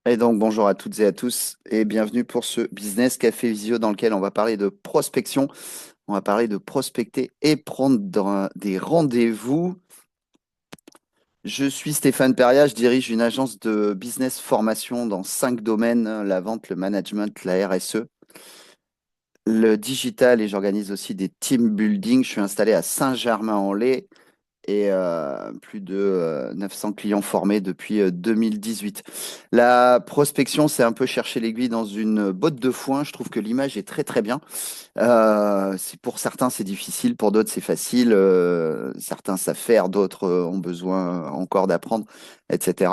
Et donc, bonjour à toutes et à tous et bienvenue pour ce Business Café Visio dans lequel on va parler de prospection. On va parler de prospecter et prendre des rendez-vous. Je suis Stéphane Peria, je dirige une agence de business formation dans 5 domaines, la vente, le management, la RSE, le digital et j'organise aussi des team building. Je suis installé à Saint-Germain-en-Laye et plus de 900 clients formés depuis 2018. La prospection, c'est un peu chercher l'aiguille dans une botte de foin. Je trouve que l'image est très très bien. Pour certains, c'est difficile, pour d'autres, c'est facile. Certains savent faire, d'autres ont besoin encore d'apprendre, etc.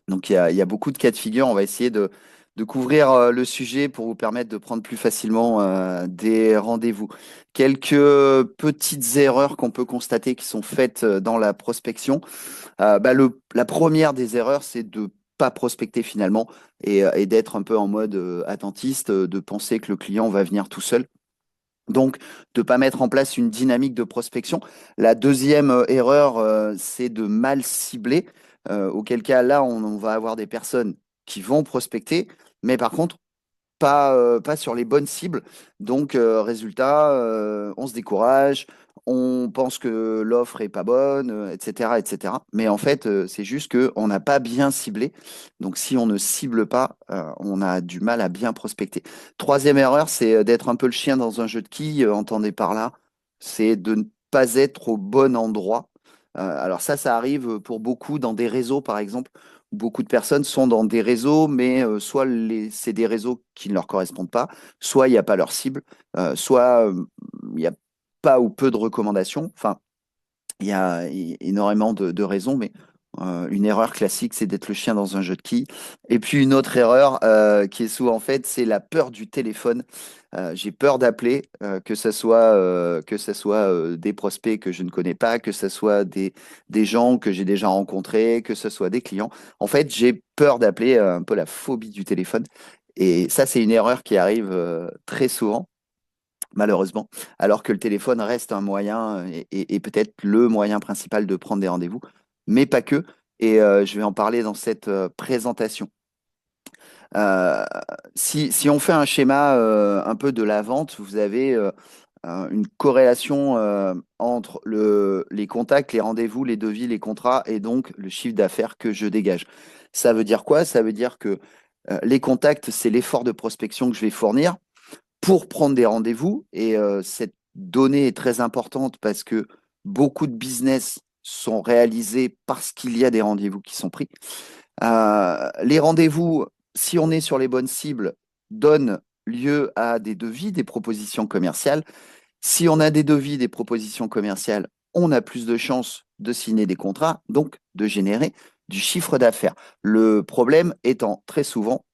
Donc il y a beaucoup de cas de figure. On va essayer de couvrir le sujet pour vous permettre de prendre plus facilement des rendez-vous. Quelques petites erreurs qu'on peut constater qui sont faites dans la prospection. La première des erreurs, c'est de pas prospecter finalement et d'être un peu en mode attentiste, de penser que le client va venir tout seul. Donc, de ne pas mettre en place une dynamique de prospection. La deuxième erreur, c'est de mal cibler, auquel cas là, on va avoir des personnes qui vont prospecter, mais par contre, pas sur les bonnes cibles. Donc, résultat, on se décourage, on pense que l'offre est pas bonne, etc., etc. Mais en fait, c'est juste qu'on n'a pas bien ciblé. Donc, si on ne cible pas, on a du mal à bien prospecter. Troisième erreur, c'est d'être un peu le chien dans un jeu de quilles. Entendez par là, c'est de ne pas être au bon endroit. Alors ça arrive pour beaucoup dans des réseaux, par exemple. Beaucoup de personnes sont dans des réseaux, mais soit c'est des réseaux qui ne leur correspondent pas, soit il n'y a pas leur cible, soit il n'y a pas ou peu de recommandations. Enfin, il y a énormément de raisons, mais une erreur classique, c'est d'être le chien dans un jeu de quilles. Et puis une autre erreur qui est souvent faite, c'est la peur du téléphone. J'ai peur d'appeler, que ce soit des prospects que je ne connais pas, que ce soit des gens que j'ai déjà rencontrés, que ce soit des clients. En fait, j'ai peur d'appeler, un peu la phobie du téléphone. Et ça, c'est une erreur qui arrive très souvent malheureusement, alors que le téléphone reste un moyen et peut-être le moyen principal de prendre des rendez-vous, mais pas que. Et je vais en parler dans cette présentation. Euh, si on fait un schéma un peu de la vente, vous avez une corrélation entre les contacts, les rendez-vous, les devis, les contrats et donc le chiffre d'affaires que je dégage. Ça veut dire quoi? Ça veut dire que les contacts, c'est l'effort de prospection que je vais fournir pour prendre des rendez-vous. Et cette donnée est très importante parce que beaucoup de business sont réalisés parce qu'il y a des rendez-vous qui sont pris. Les rendez-vous, si on est sur les bonnes cibles, donnent lieu à des devis, des propositions commerciales. Si on a des devis, des propositions commerciales, on a plus de chances de signer des contrats, donc de générer du chiffre d'affaires. Le problème étant très souvent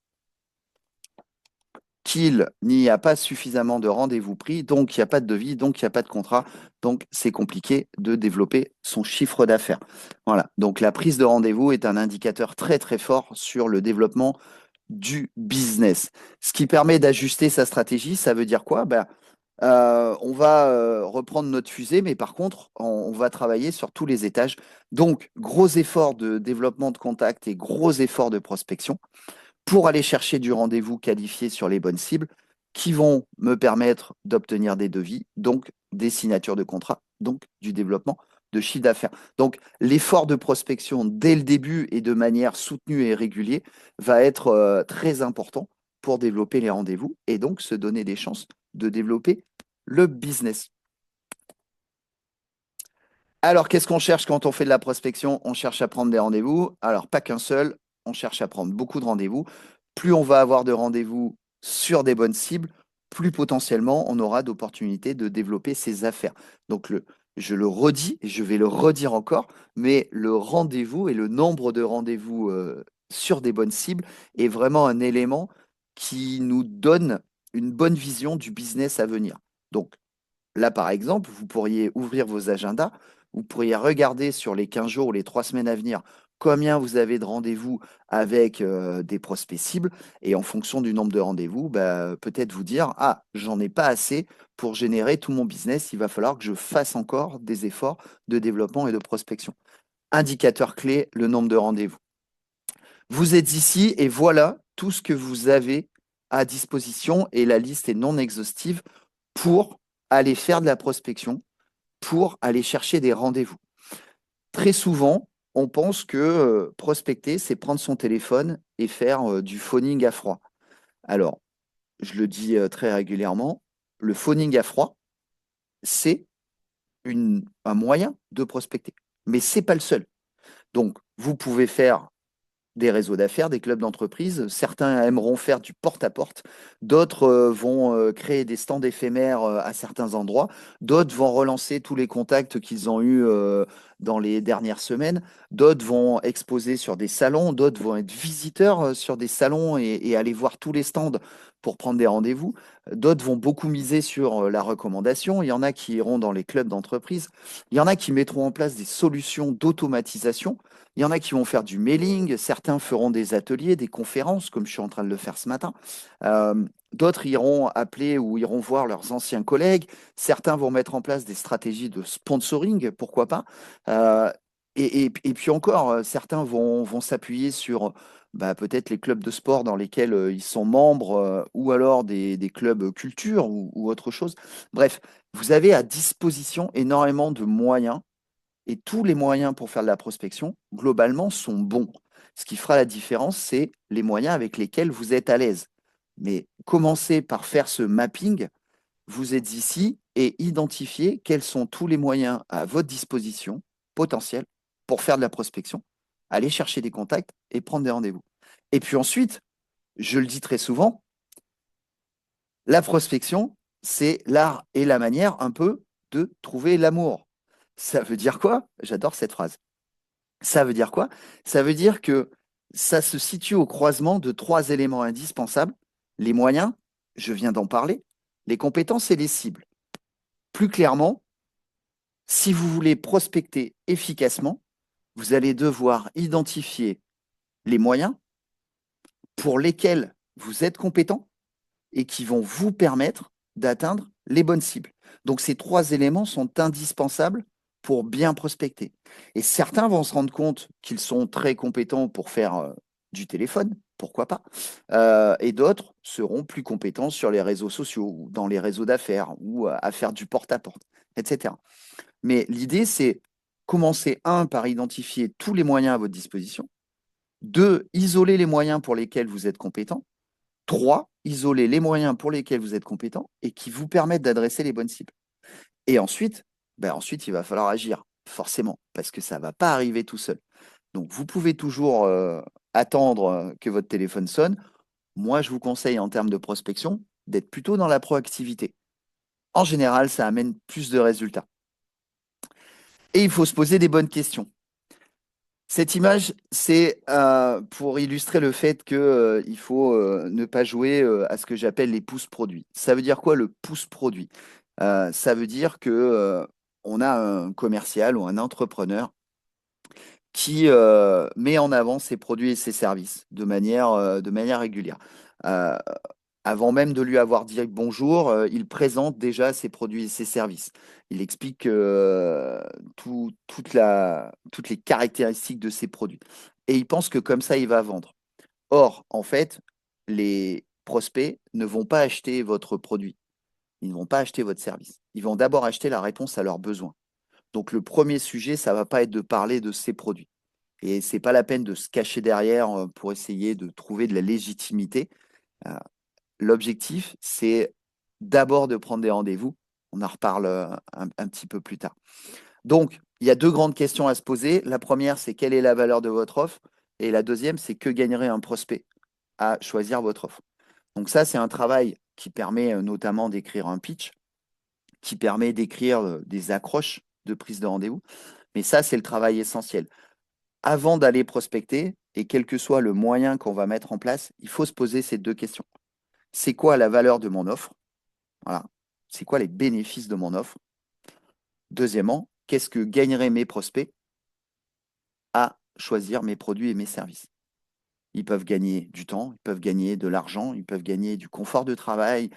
qu'il n'y a pas suffisamment de rendez-vous pris, donc il n'y a pas de devis, donc il n'y a pas de contrat, donc c'est compliqué de développer son chiffre d'affaires. Voilà, donc la prise de rendez-vous est un indicateur très très fort sur le développement du business. Ce qui permet d'ajuster sa stratégie, ça veut dire quoi? On va reprendre notre fusée, mais par contre, on va travailler sur tous les étages. Donc, gros effort de développement de contact et gros effort de prospection pour aller chercher du rendez-vous qualifié sur les bonnes cibles qui vont me permettre d'obtenir des devis, donc des signatures de contrats, donc du développement de chiffre d'affaires. Donc l'effort de prospection dès le début et de manière soutenue et régulière va être très important pour développer les rendez-vous et donc se donner des chances de développer le business. Alors, qu'est-ce qu'on cherche quand on fait de la prospection? On cherche à prendre des rendez-vous. Alors, pas qu'un seul, on cherche à prendre beaucoup de rendez-vous. Plus on va avoir de rendez-vous sur des bonnes cibles, plus potentiellement on aura d'opportunités de développer ses affaires. Donc, je le redis et je vais le redire encore, mais le rendez-vous et le nombre de rendez-vous sur des bonnes cibles est vraiment un élément qui nous donne une bonne vision du business à venir. Donc, là, par exemple, vous pourriez ouvrir vos agendas, vous pourriez regarder sur les 15 jours ou les 3 semaines à venir combien vous avez de rendez-vous avec des prospects cibles. Et en fonction du nombre de rendez-vous, peut-être vous dire, ah, j'en ai pas assez pour générer tout mon business, il va falloir que je fasse encore des efforts de développement et de prospection. Indicateur clé, le nombre de rendez-vous. Vous êtes ici et voilà tout ce que vous avez à disposition et la liste est non exhaustive pour aller faire de la prospection, pour aller chercher des rendez-vous. Très souvent, on pense que prospecter, c'est prendre son téléphone et faire du phoning à froid. Alors, je le dis très régulièrement, le phoning à froid, c'est un moyen de prospecter, mais ce n'est pas le seul. Donc, vous pouvez faire des réseaux d'affaires, des clubs d'entreprise. Certains aimeront faire du porte-à-porte, d'autres vont créer des stands éphémères à certains endroits, d'autres vont relancer tous les contacts qu'ils ont eus dans les dernières semaines, d'autres vont exposer sur des salons, d'autres vont être visiteurs sur des salons et aller voir tous les stands pour prendre des rendez-vous. D'autres vont beaucoup miser sur la recommandation. Il y en a qui iront dans les clubs d'entreprise. Il y en a qui mettront en place des solutions d'automatisation. Il y en a qui vont faire du mailing, certains feront des ateliers, des conférences, comme je suis en train de le faire ce matin. D'autres iront appeler ou iront voir leurs anciens collègues. Certains vont mettre en place des stratégies de sponsoring, pourquoi pas. Euh, et puis encore, certains vont s'appuyer sur peut-être les clubs de sport dans lesquels ils sont membres, ou alors des clubs culture ou autre chose. Bref, vous avez à disposition énormément de moyens et tous les moyens pour faire de la prospection, globalement, sont bons. Ce qui fera la différence, c'est les moyens avec lesquels vous êtes à l'aise. Mais commencez par faire ce mapping. Vous êtes ici et identifiez quels sont tous les moyens à votre disposition potentiels pour faire de la prospection, aller chercher des contacts et prendre des rendez-vous. Et puis ensuite, je le dis très souvent, la prospection, c'est l'art et la manière un peu de trouver l'amour. Ça veut dire quoi? J'adore cette phrase. Ça veut dire quoi? Ça veut dire que ça se situe au croisement de trois éléments indispensables, les moyens, je viens d'en parler, les compétences et les cibles. Plus clairement, si vous voulez prospecter efficacement, vous allez devoir identifier les moyens pour lesquels vous êtes compétent et qui vont vous permettre d'atteindre les bonnes cibles. Donc ces trois éléments sont indispensables pour bien prospecter. Et certains vont se rendre compte qu'ils sont très compétents pour faire du téléphone, pourquoi pas. Et d'autres seront plus compétents sur les réseaux sociaux ou dans les réseaux d'affaires ou à faire du porte-à-porte, etc. Mais l'idée, c'est commencer, un, par identifier tous les moyens à votre disposition. Deux, isoler les moyens pour lesquels vous êtes compétent. Trois, isoler les moyens pour lesquels vous êtes compétent et qui vous permettent d'adresser les bonnes cibles. Et ensuite, ensuite, il va falloir agir, forcément, parce que ça ne va pas arriver tout seul. Donc, vous pouvez toujours attendre que votre téléphone sonne. Moi, je vous conseille, en termes de prospection, d'être plutôt dans la proactivité. En général, ça amène plus de résultats. Et il faut se poser des bonnes questions. Cette image, c'est pour illustrer le fait qu'il faut ne pas jouer à ce que j'appelle les pouces produits. Ça veut dire quoi le pouce produit? Ça veut dire que on a un commercial ou un entrepreneur qui met en avant ses produits et ses services de manière régulière. Euh, Avant même de lui avoir dit bonjour, il présente déjà ses produits et ses services. Il explique toutes les caractéristiques de ses produits. Et il pense que comme ça, il va vendre. Or, en fait, les prospects ne vont pas acheter votre produit. Ils ne vont pas acheter votre service. Ils vont d'abord acheter la réponse à leurs besoins. Donc, le premier sujet, ça ne va pas être de parler de ces produits. Et ce n'est pas la peine de se cacher derrière pour essayer de trouver de la légitimité. Euh, L'objectif, c'est d'abord de prendre des rendez-vous. On en reparle un petit peu plus tard. Donc, il y a deux grandes questions à se poser. La première, c'est quelle est la valeur de votre offre? Et la deuxième, c'est que gagnerait un prospect à choisir votre offre? Donc ça, c'est un travail qui permet notamment d'écrire un pitch, qui permet d'écrire des accroches de prise de rendez-vous. Mais ça, c'est le travail essentiel. Avant d'aller prospecter, et quel que soit le moyen qu'on va mettre en place, il faut se poser ces deux questions. C'est quoi la valeur de mon offre? Voilà. C'est quoi les bénéfices de mon offre? Deuxièmement, qu'est-ce que gagneraient mes prospects à choisir mes produits et mes services? Ils peuvent gagner du temps, ils peuvent gagner de l'argent, ils peuvent gagner du confort de travail,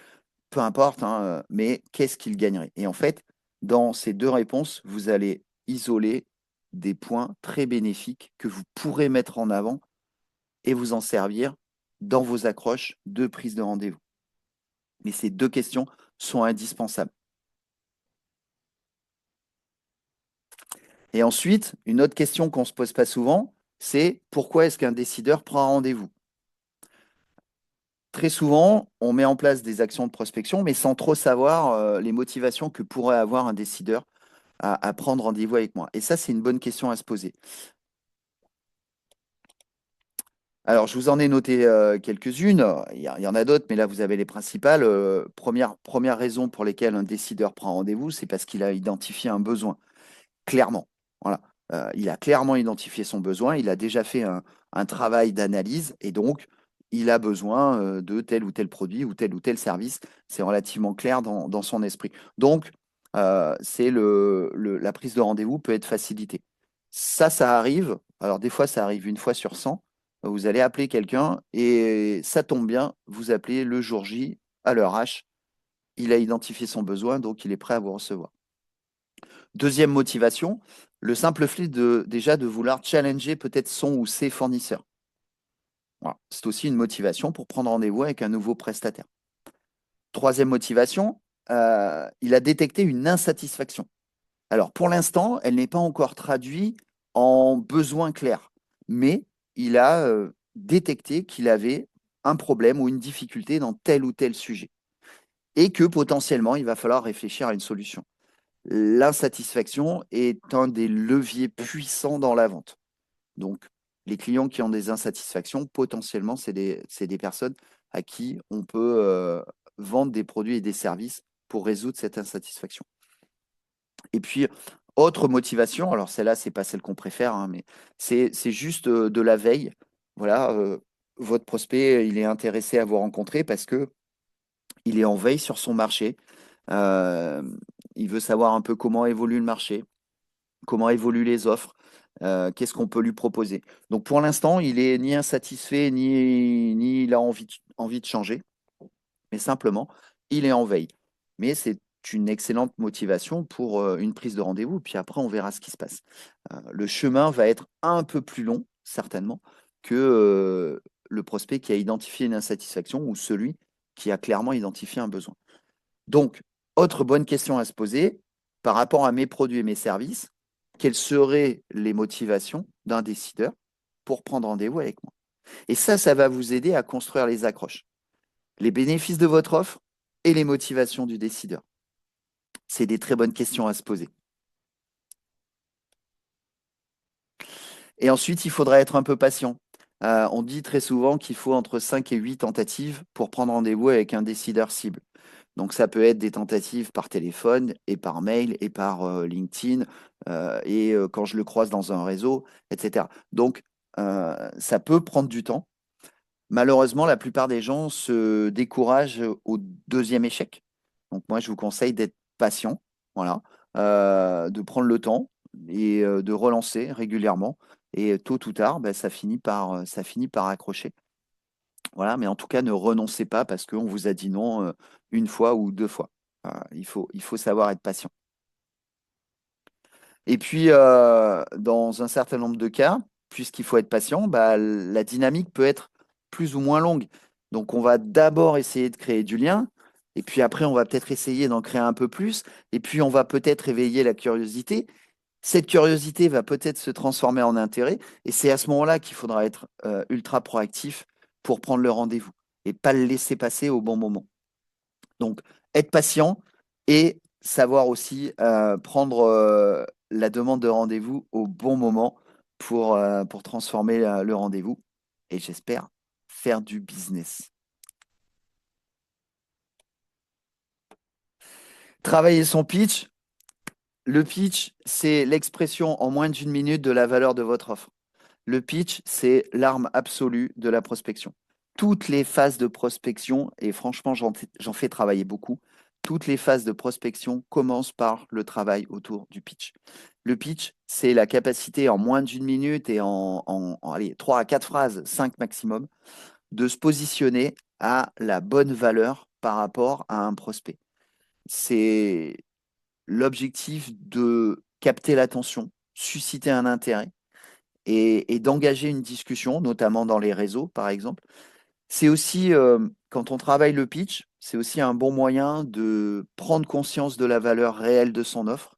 peu importe, hein, mais qu'est-ce qu'ils gagneraient? Et en fait, dans ces deux réponses, vous allez isoler des points très bénéfiques que vous pourrez mettre en avant et vous en servir dans vos accroches de prise de rendez-vous. Mais ces deux questions sont indispensables. Et ensuite, une autre question qu'on ne se pose pas souvent, c'est pourquoi est-ce qu'un décideur prend un rendez-vous? Très souvent, on met en place des actions de prospection, mais sans trop savoir les motivations que pourrait avoir un décideur à prendre rendez-vous avec moi. Et ça, c'est une bonne question à se poser. Alors, je vous en ai noté quelques-unes. Il y en a d'autres, mais là, vous avez les principales. Première raison pour lesquelles un décideur prend rendez-vous, c'est parce qu'il a identifié un besoin, clairement. Voilà. Il a clairement identifié son besoin, il a déjà fait un travail d'analyse et donc il a besoin de tel ou tel produit ou tel service. C'est relativement clair dans son esprit. Donc, c'est la prise de rendez-vous peut être facilitée. Ça arrive. Alors, des fois, ça arrive une fois sur 100. Vous allez appeler quelqu'un et ça tombe bien, vous appelez le jour J à l'heure H. Il a identifié son besoin, donc il est prêt à vous recevoir. Deuxième motivation, le simple fait déjà de vouloir challenger peut-être son ou ses fournisseurs. Voilà. C'est aussi une motivation pour prendre rendez-vous avec un nouveau prestataire. Troisième motivation, il a détecté une insatisfaction. Alors pour l'instant, elle n'est pas encore traduite en besoin clair, mais il a détecté qu'il avait un problème ou une difficulté dans tel ou tel sujet et que potentiellement il va falloir réfléchir à une solution. L'insatisfaction est un des leviers puissants dans la vente. Donc, les clients qui ont des insatisfactions, potentiellement, c'est des personnes à qui on peut vendre des produits et des services pour résoudre cette insatisfaction. Et puis, autre motivation, alors celle-là, c'est pas celle qu'on préfère, hein, mais c'est juste de la veille. Voilà, votre prospect, il est intéressé à vous rencontrer parce que il est en veille sur son marché. Euh, il veut savoir un peu comment évolue le marché, comment évoluent les offres, qu'est-ce qu'on peut lui proposer. Donc pour l'instant, il est ni insatisfait, ni il a envie de changer, mais simplement, il est en veille. Mais c'est une excellente motivation pour une prise de rendez-vous, puis après, on verra ce qui se passe. Le chemin va être un peu plus long, certainement, que le prospect qui a identifié une insatisfaction ou celui qui a clairement identifié un besoin. Donc, autre bonne question à se poser, par rapport à mes produits et mes services, quelles seraient les motivations d'un décideur pour prendre rendez-vous avec moi? Et ça va vous aider à construire les accroches, les bénéfices de votre offre et les motivations du décideur. C'est des très bonnes questions à se poser. Et ensuite, il faudra être un peu patient. On dit très souvent qu'il faut entre 5 et 8 tentatives pour prendre rendez-vous avec un décideur cible. Donc ça peut être des tentatives par téléphone et par mail et par LinkedIn et quand je le croise dans un réseau, etc. Donc ça peut prendre du temps. Malheureusement, la plupart des gens se découragent au deuxième échec. Donc moi, je vous conseille d'être patient, voilà, de prendre le temps et de relancer régulièrement. Et tôt ou tard, ben, ça finit par accrocher. Voilà, mais en tout cas, ne renoncez pas parce qu'on vous a dit non une fois ou deux fois. Il faut savoir être patient. Et puis, dans un certain nombre de cas, puisqu'il faut être patient, bah, la dynamique peut être plus ou moins longue. Donc, on va d'abord essayer de créer du lien, et puis après, on va peut-être essayer d'en créer un peu plus, et puis on va peut-être éveiller la curiosité. Cette curiosité va peut-être se transformer en intérêt, et c'est à ce moment-là qu'il faudra être ultra proactif pour prendre le rendez-vous et pas le laisser passer au bon moment. Donc, être patient et savoir aussi prendre la demande de rendez-vous au bon moment pour transformer le rendez-vous et j'espère faire du business. Travailler son pitch. Le pitch, c'est l'expression en moins d'une minute de la valeur de votre offre. Le pitch, c'est l'arme absolue de la prospection. Toutes les phases de prospection, et franchement, j'en fais travailler beaucoup, toutes les phases de prospection commencent par le travail autour du pitch. Le pitch, c'est la capacité en moins d'une minute et allez, 3 à 4 phrases, 5 maximum, de se positionner à la bonne valeur par rapport à un prospect. C'est l'objectif de capter l'attention, susciter un intérêt et d'engager une discussion, notamment dans les réseaux, par exemple. C'est aussi, quand on travaille le pitch, c'est aussi un bon moyen de prendre conscience de la valeur réelle de son offre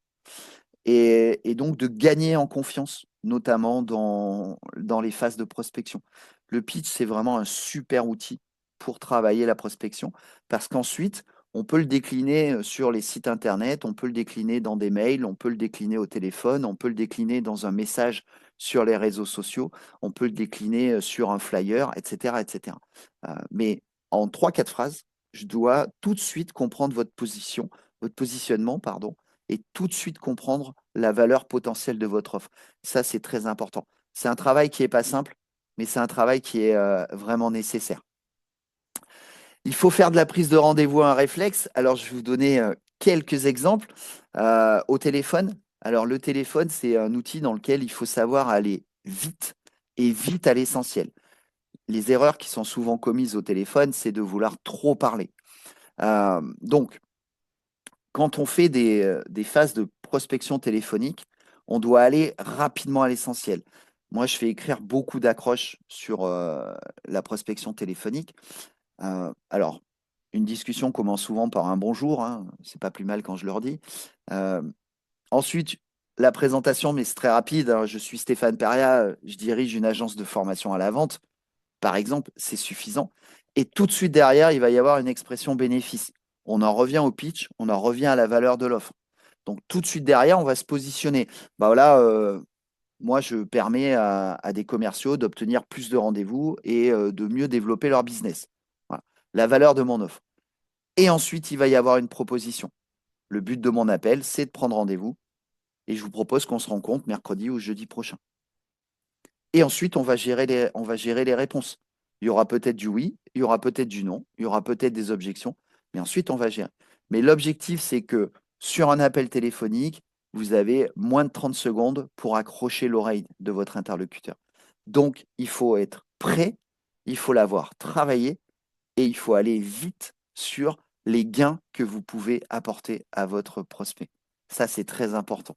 et donc de gagner en confiance, notamment dans les phases de prospection. Le pitch, c'est vraiment un super outil pour travailler la prospection parce qu'ensuite, on peut le décliner sur les sites internet, on peut le décliner dans des mails, on peut le décliner au téléphone, on peut le décliner dans un message sur les réseaux sociaux, on peut le décliner sur un flyer, etc., etc. Mais en trois, quatre phrases, je dois tout de suite comprendre votre positionnement, pardon, et tout de suite comprendre la valeur potentielle de votre offre. Ça, c'est très important. C'est un travail qui n'est pas simple, mais c'est un travail qui est vraiment nécessaire. Il faut faire de la prise de rendez-vous un réflexe. Alors, je vais vous donner quelques exemples au téléphone. Alors, le téléphone, c'est un outil dans lequel il faut savoir aller vite et vite à l'essentiel. Les erreurs qui sont souvent commises au téléphone, c'est de vouloir trop parler. Donc, quand on fait des phases de prospection téléphonique, on doit aller rapidement à l'essentiel. Moi, je fais écrire beaucoup d'accroches sur la prospection téléphonique. Alors, une discussion commence souvent par un bonjour, hein, c'est pas plus mal quand je leur dis. Euh, Ensuite, la présentation, mais c'est très rapide, hein. Je suis Stéphane Peria, je dirige une agence de formation à la vente, par exemple, c'est suffisant. Et tout de suite derrière, il va y avoir une expression bénéfice. On en revient au pitch, on en revient à la valeur de l'offre. Donc tout de suite derrière, on va se positionner. Bah voilà, moi, je permets à des commerciaux d'obtenir plus de rendez-vous et de mieux développer leur business. Voilà. La valeur de mon offre. Et ensuite, il va y avoir une proposition. Le but de mon appel, c'est de prendre rendez-vous et je vous propose qu'on se rencontre mercredi ou jeudi prochain. Et ensuite, on va gérer les réponses. Il y aura peut-être du oui, il y aura peut-être du non, il y aura peut-être des objections, mais ensuite, on va gérer. Mais l'objectif, c'est que sur un appel téléphonique, vous avez moins de 30 secondes pour accrocher l'oreille de votre interlocuteur. Donc, il faut être prêt, il faut l'avoir travaillé et il faut aller vite sur les gains que vous pouvez apporter à votre prospect. Ça, c'est très important.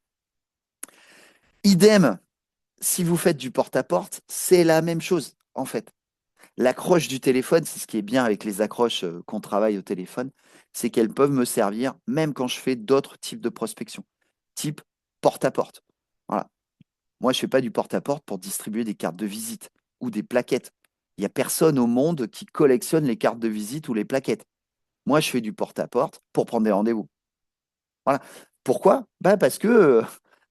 Idem, si vous faites du porte-à-porte, c'est la même chose, en fait. L'accroche du téléphone, c'est ce qui est bien avec les accroches qu'on travaille au téléphone, c'est qu'elles peuvent me servir même quand je fais d'autres types de prospection, type porte-à-porte. Voilà. Moi, je ne fais pas du porte-à-porte pour distribuer des cartes de visite ou des plaquettes. Il n'y a personne au monde qui collectionne les cartes de visite ou les plaquettes. Moi, je fais du porte-à-porte pour prendre des rendez-vous. Voilà. Pourquoi? Bah parce que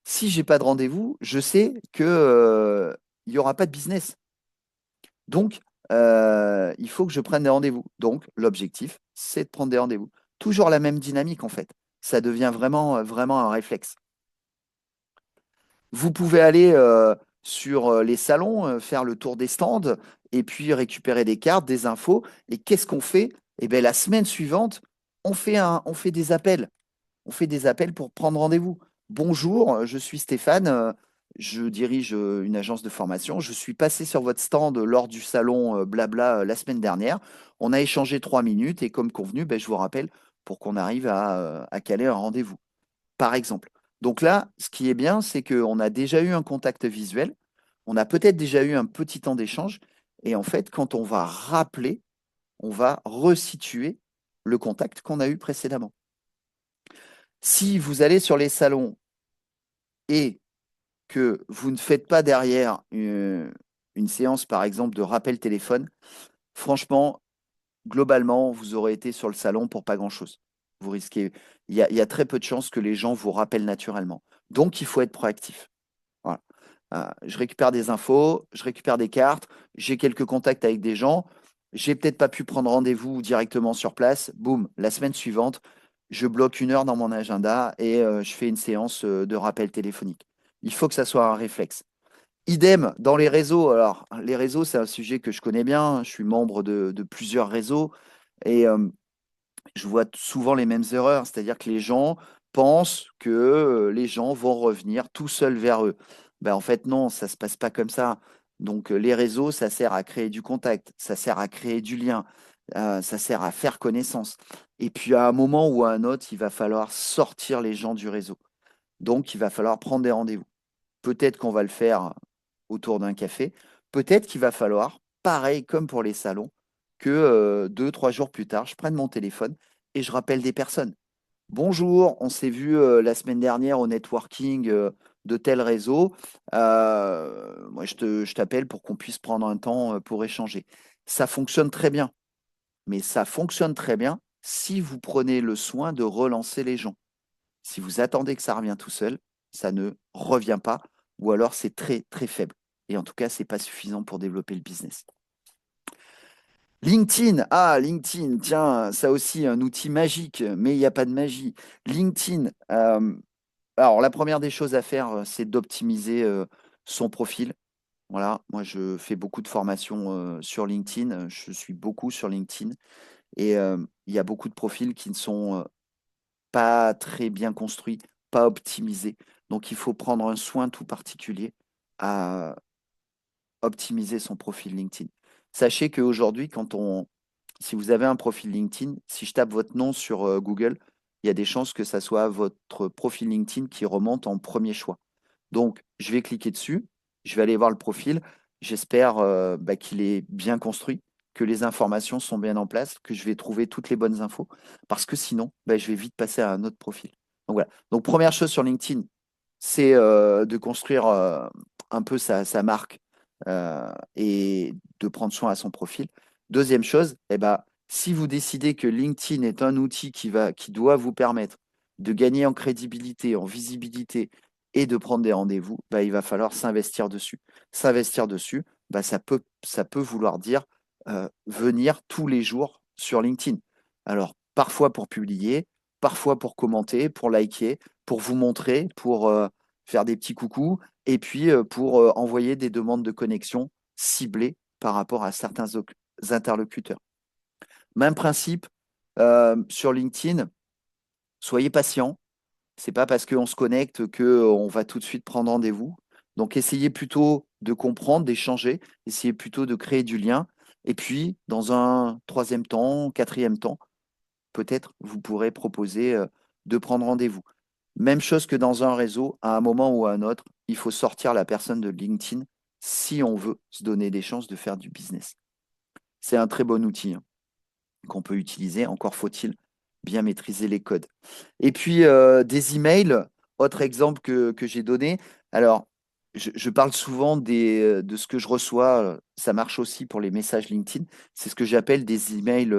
si j'ai pas de rendez-vous, je sais que il n'y aura pas de business. Donc, il faut que je prenne des rendez-vous. Donc, l'objectif, c'est de prendre des rendez-vous. Toujours la même dynamique, en fait. Ça devient vraiment, vraiment un réflexe. Vous pouvez aller sur les salons, faire le tour des stands et puis récupérer des cartes, des infos. Et qu'est-ce qu'on fait? Eh bien, la semaine suivante, on fait des appels. On fait des appels pour prendre rendez-vous. Bonjour, je suis Stéphane, je dirige une agence de formation. Je suis passé sur votre stand lors du salon Blabla la semaine dernière. On a échangé 3 minutes et comme convenu, ben, je vous rappelle pour qu'on arrive à caler un rendez-vous, par exemple. Donc là, ce qui est bien, c'est qu'on a déjà eu un contact visuel, on a peut-être déjà eu un petit temps d'échange et en fait, quand on va rappeler, on va resituer le contact qu'on a eu précédemment. Si vous allez sur les salons et que vous ne faites pas derrière une séance, par exemple, de rappel téléphone, franchement, globalement, vous aurez été sur le salon pour pas grand-chose. Vous risquez, il y a très peu de chances que les gens vous rappellent naturellement. Donc, il faut être proactif. Voilà. Je récupère des infos, je récupère des cartes, j'ai quelques contacts avec des gens, j'ai peut-être pas pu prendre rendez-vous directement sur place. Boum, la semaine suivante, je bloque 1 heure dans mon agenda et je fais une séance de rappel téléphonique. Il faut que ça soit un réflexe. Idem dans les réseaux. Alors, les réseaux, c'est un sujet que je connais bien. Je suis membre de plusieurs réseaux et je vois souvent les mêmes erreurs, c'est-à-dire que les gens pensent que les gens vont revenir tout seuls vers eux. Ben, en fait, non, ça ne se passe pas comme ça. Donc, les réseaux, ça sert à créer du contact, ça sert à créer du lien, ça sert à faire connaissance. Et puis, à un moment ou à un autre, il va falloir sortir les gens du réseau. Donc, il va falloir prendre des rendez-vous. Peut-être qu'on va le faire autour d'un café, peut-être qu'il va falloir, pareil comme pour les salons, que 2, 3 jours plus tard, je prenne mon téléphone et je rappelle des personnes. Bonjour, on s'est vu la semaine dernière au networking de tel réseau. Moi, je t'appelle pour qu'on puisse prendre un temps pour échanger. Ça fonctionne très bien, mais ça fonctionne très bien si vous prenez le soin de relancer les gens. Si vous attendez que ça revienne tout seul, ça ne revient pas, ou alors c'est très très faible. Et en tout cas, c'est pas suffisant pour développer le business. LinkedIn, LinkedIn, tiens, ça aussi, un outil magique, mais il n'y a pas de magie. LinkedIn, alors la première des choses à faire, c'est d'optimiser son profil. Voilà, moi je fais beaucoup de formations sur LinkedIn, je suis beaucoup sur LinkedIn, et il y a beaucoup de profils qui ne sont pas très bien construits, pas optimisés. Donc il faut prendre un soin tout particulier à optimiser son profil LinkedIn. Sachez qu'aujourd'hui, si vous avez un profil LinkedIn, si je tape votre nom sur Google, il y a des chances que ça soit votre profil LinkedIn qui remonte en premier choix. Donc, je vais cliquer dessus, je vais aller voir le profil. J'espère qu'il est bien construit, que les informations sont bien en place, que je vais trouver toutes les bonnes infos, parce que sinon, je vais vite passer à un autre profil. Donc voilà. Donc, première chose sur LinkedIn, c'est de construire un peu sa marque et de prendre soin à son profil. Deuxième chose, si vous décidez que LinkedIn est un outil qui doit vous permettre de gagner en crédibilité, en visibilité et de prendre des rendez-vous, il va falloir s'investir dessus. S'investir dessus, ça peut vouloir dire venir tous les jours sur LinkedIn. Alors, parfois pour publier, parfois pour commenter, pour liker, pour vous montrer, pour faire des petits coucous, et puis pour envoyer des demandes de connexion ciblées par rapport à certains interlocuteurs. Même principe sur LinkedIn, soyez patient. C'est pas parce qu'on se connecte qu'on va tout de suite prendre rendez-vous. Donc essayez plutôt de comprendre, d'échanger, essayez plutôt de créer du lien. Et puis, dans un troisième temps, quatrième temps, peut-être vous pourrez proposer de prendre rendez-vous. Même chose que dans un réseau, à un moment ou à un autre, il faut sortir la personne de LinkedIn si on veut se donner des chances de faire du business. C'est un très bon outil qu'on peut utiliser. Encore faut-il bien maîtriser les codes. Et puis, des emails, autre exemple que j'ai donné. Alors, je parle souvent de ce que je reçois. Ça marche aussi pour les messages LinkedIn. C'est ce que j'appelle des emails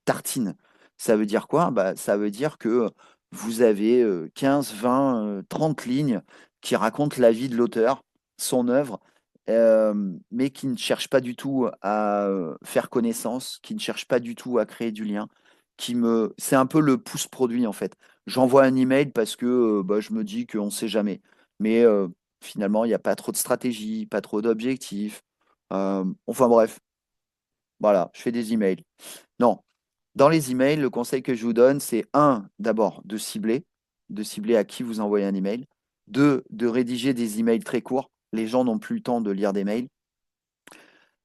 tartines. Ça veut dire quoi? Ça veut dire que vous avez 15, 20, 30 lignes qui racontent la vie de l'auteur, son œuvre, mais qui ne cherchent pas du tout à faire connaissance, qui ne cherchent pas du tout à créer du lien, c'est un peu le pouce-produit en fait. J'envoie un email parce que je me dis qu'on ne sait jamais. Mais finalement, il n'y a pas trop de stratégie, pas trop d'objectifs. Enfin bref, voilà, je fais des emails. Non, dans les emails, le conseil que je vous donne, c'est un, d'abord, de cibler à qui vous envoyez un email. Deux, de rédiger des emails très courts. Les gens n'ont plus le temps de lire des mails.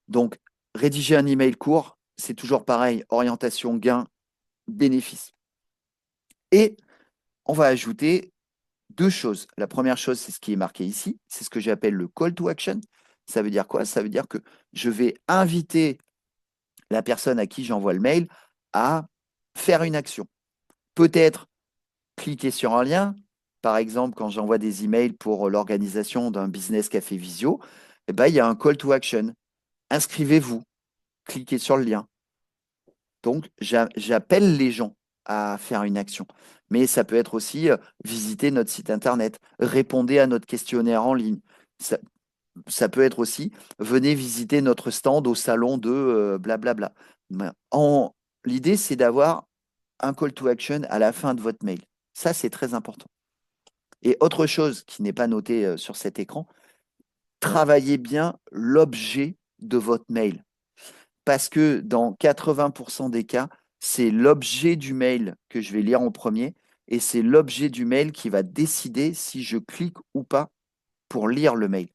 Donc, rédiger un email court, c'est toujours pareil, orientation, gain, bénéfice. Et on va ajouter deux choses. La première chose, c'est ce qui est marqué ici, c'est ce que j'appelle le call to action. Ça veut dire quoi? Ça veut dire que je vais inviter la personne à qui j'envoie le mail à faire une action. Peut-être cliquer sur un lien. Par exemple, quand j'envoie des emails pour l'organisation d'un business café visio, il y a un call to action. Inscrivez-vous, cliquez sur le lien. Donc, j'appelle les gens à faire une action. Mais ça peut être aussi visiter notre site internet, répondez à notre questionnaire en ligne. Ça peut être aussi venez visiter notre stand au salon de blablabla. L'idée, c'est d'avoir un call to action à la fin de votre mail. Ça, c'est très important. Et autre chose qui n'est pas notée sur cet écran, travaillez bien l'objet de votre mail. Parce que dans 80% des cas, c'est l'objet du mail que je vais lire en premier et c'est l'objet du mail qui va décider si je clique ou pas pour lire le mail.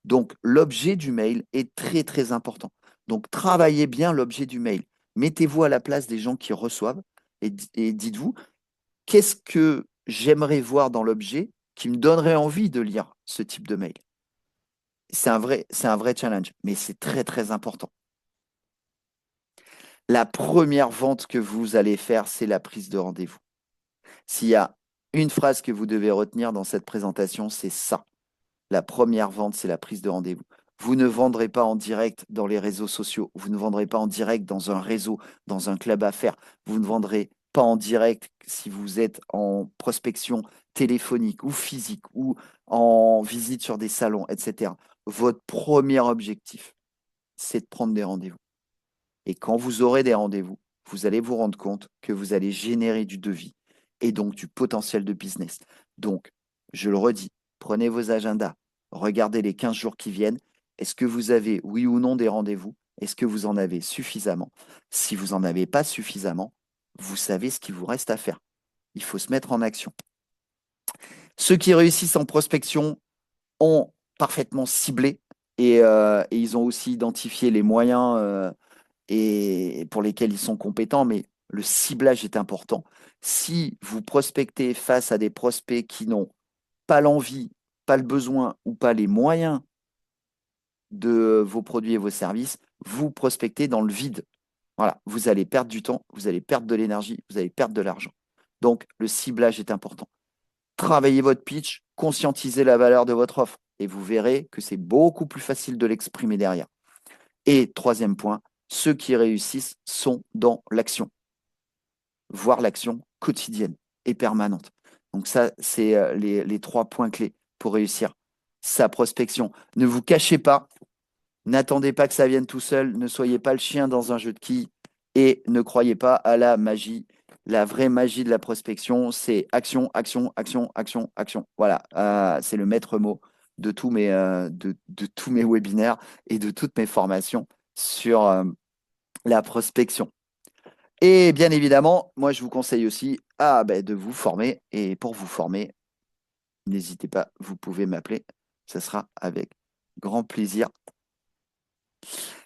Donc, l'objet du mail est très, très important. Donc, travaillez bien l'objet du mail. Mettez-vous à la place des gens qui reçoivent et dites-vous, qu'est-ce que j'aimerais voir dans l'objet qui me donnerait envie de lire ce type de mail? c'est un vrai challenge, mais c'est très, très important. La première vente que vous allez faire, c'est la prise de rendez-vous. S'il y a une phrase que vous devez retenir dans cette présentation, c'est ça. La première vente, c'est la prise de rendez-vous. Vous ne vendrez pas en direct dans les réseaux sociaux. Vous ne vendrez pas en direct dans un réseau, dans un club à faire. Vous ne vendrez pas en direct si vous êtes en prospection téléphonique ou physique ou en visite sur des salons, etc. Votre premier objectif, c'est de prendre des rendez-vous. Et quand vous aurez des rendez-vous, vous allez vous rendre compte que vous allez générer du devis et donc du potentiel de business. Donc, je le redis, prenez vos agendas, regardez les 15 jours qui viennent. Est-ce que vous avez, oui ou non, des rendez-vous? Est-ce que vous en avez suffisamment? Si vous n'en avez pas suffisamment, vous savez ce qu'il vous reste à faire. Il faut se mettre en action. Ceux qui réussissent en prospection ont parfaitement ciblé et ils ont aussi identifié les moyens et pour lesquels ils sont compétents, mais le ciblage est important. Si vous prospectez face à des prospects qui n'ont pas l'envie, pas le besoin ou pas les moyens de vos produits et vos services, vous prospectez dans le vide. Voilà, vous allez perdre du temps, vous allez perdre de l'énergie, vous allez perdre de l'argent. Donc, le ciblage est important. Travaillez votre pitch, conscientisez la valeur de votre offre et vous verrez que c'est beaucoup plus facile de l'exprimer derrière. Et troisième point, ceux qui réussissent sont dans l'action, voire l'action quotidienne et permanente. Donc ça, c'est les trois points clés pour réussir sa prospection. Ne vous cachez pas, n'attendez pas que ça vienne tout seul, ne soyez pas le chien dans un jeu de quilles et ne croyez pas à la magie. La vraie magie de la prospection, c'est action, action, action, action, action. Voilà, c'est le maître mot de tous mes webinaires et de toutes mes formations sur la prospection. Et bien évidemment, moi, je vous conseille aussi de vous former. Et pour vous former, n'hésitez pas, vous pouvez m'appeler. Ce sera avec grand plaisir.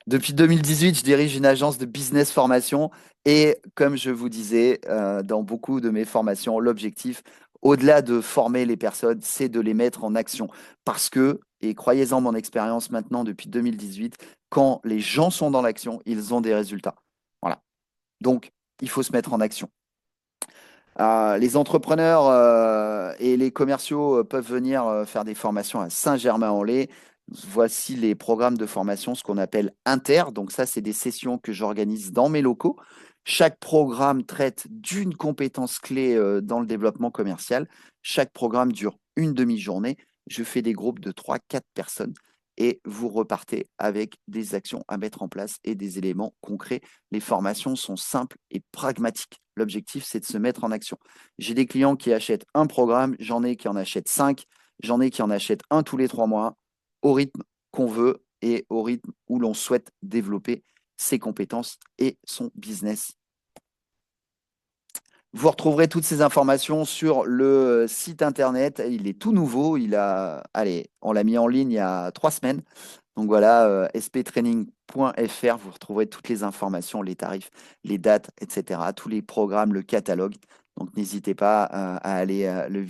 Depuis 2018, je dirige une agence de business formation. Et comme je vous disais, dans beaucoup de mes formations, l'objectif, au-delà de former les personnes, c'est de les mettre en action. Parce que, et croyez-en mon expérience maintenant depuis 2018, quand les gens sont dans l'action, ils ont des résultats. Voilà. Donc, il faut se mettre en action. Les entrepreneurs et les commerciaux peuvent venir faire des formations à Saint-Germain-en-Laye. Voici les programmes de formation, ce qu'on appelle inter. Donc ça, c'est des sessions que j'organise dans mes locaux. Chaque programme traite d'une compétence clé dans le développement commercial. Chaque programme dure une demi-journée. Je fais des groupes de 3-4 personnes et vous repartez avec des actions à mettre en place et des éléments concrets. Les formations sont simples et pragmatiques. L'objectif, c'est de se mettre en action. J'ai des clients qui achètent un programme, j'en ai qui en achètent 5, j'en ai qui en achètent un tous les 3 mois, au rythme qu'on veut et au rythme où l'on souhaite développer ses compétences et son business. Vous retrouverez toutes ces informations sur le site internet. Il est tout nouveau. On l'a mis en ligne il y a 3 semaines. Donc voilà, sptraining.fr. Vous retrouverez toutes les informations, les tarifs, les dates, etc. Tous les programmes, le catalogue. Donc n'hésitez pas à aller le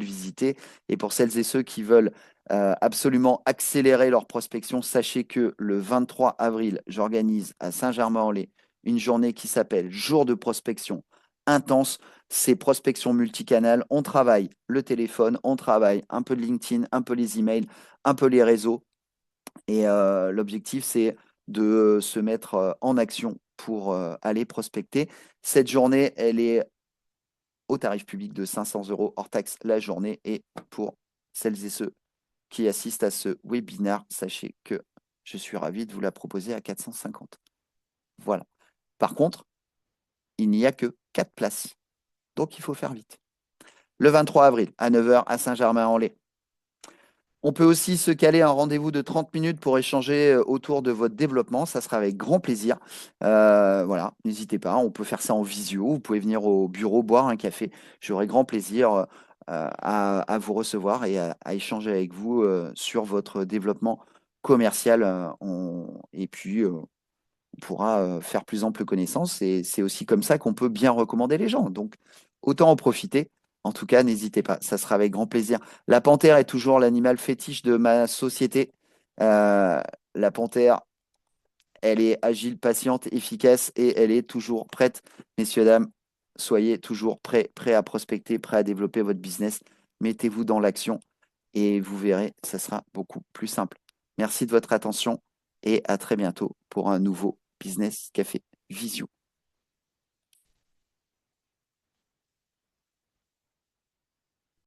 visiter. Et pour celles et ceux qui veulent absolument accélérer leur prospection, sachez que le 23 avril, j'organise à Saint-Germain-en-Laye une journée qui s'appelle Jour de prospection intense. C'est prospection multicanal. On travaille le téléphone, on travaille un peu de LinkedIn, un peu les emails, un peu les réseaux. Et l'objectif, c'est de se mettre en action pour aller prospecter. Cette journée, elle est au tarif public de 500 € hors taxe la journée. Et pour celles et ceux qui assistent à ce webinaire, sachez que je suis ravi de vous la proposer à 450. Voilà. Par contre, il n'y a que 4 places. Donc, il faut faire vite. Le 23 avril, à 9 h à Saint-Germain-en-Laye. On peut aussi se caler un rendez-vous de 30 minutes pour échanger autour de votre développement. Ça sera avec grand plaisir. Voilà, n'hésitez pas. On peut faire ça en visio. Vous pouvez venir au bureau boire un café. J'aurai grand plaisir à vous recevoir et à échanger avec vous sur votre développement commercial. Et puis, on pourra faire plus ample connaissance. Et c'est aussi comme ça qu'on peut bien recommander les gens. Donc, autant en profiter. En tout cas, n'hésitez pas, ça sera avec grand plaisir. La panthère est toujours l'animal fétiche de ma société. La panthère, elle est agile, patiente, efficace et elle est toujours prête. Messieurs, dames, soyez toujours prêts à prospecter, prêts à développer votre business. Mettez-vous dans l'action et vous verrez, ça sera beaucoup plus simple. Merci de votre attention et à très bientôt pour un nouveau Business Café Visio.